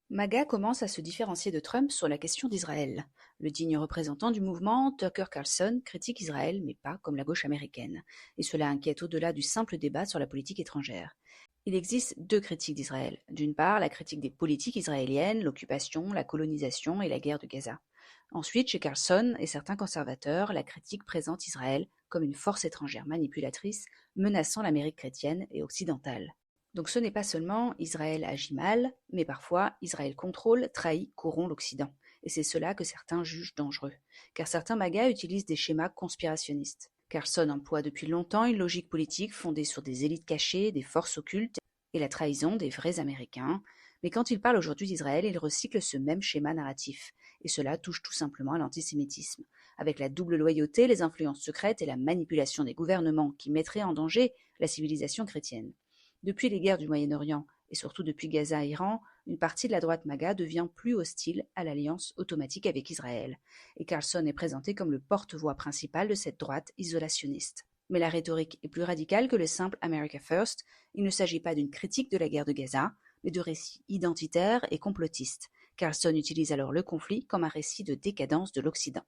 MAGA commence à se différencier de Trump sur la question d'Israël. Le digne représentant du mouvement, Tucker Carlson, critique Israël, mais pas comme la gauche américaine. Et cela inquiète au-delà du simple débat sur la politique étrangère. Il existe deux critiques d'Israël. D'une part, la critique des politiques israéliennes, l'occupation, la colonisation et la guerre de Gaza. Ensuite, chez Carlson et certains conservateurs, la critique présente Israël comme une force étrangère manipulatrice menaçant l'Amérique chrétienne et occidentale. Donc ce n'est pas seulement Israël agit mal, mais parfois Israël contrôle, trahit, corrompt l'Occident. Et c'est cela que certains jugent dangereux. Car certains MAGA utilisent des schémas conspirationnistes. Carlson emploie depuis longtemps une logique politique fondée sur des élites cachées, des forces occultes et la trahison des vrais Américains. Mais quand il parle aujourd'hui d'Israël, il recycle ce même schéma narratif. Et cela touche tout simplement à l'antisémitisme. Avec la double loyauté, les influences secrètes et la manipulation des gouvernements qui mettraient en danger la civilisation chrétienne. Depuis les guerres du Moyen-Orient et surtout depuis Gaza et Iran, une partie de la droite MAGA devient plus hostile à l'alliance automatique avec Israël. Et Carlson est présenté comme le porte-voix principal de cette droite isolationniste. Mais la rhétorique est plus radicale que le simple America First. Il ne s'agit pas d'une critique de la guerre de Gaza, mais de récits identitaires et complotistes. Carlson utilise alors le conflit comme un récit de décadence de l'Occident.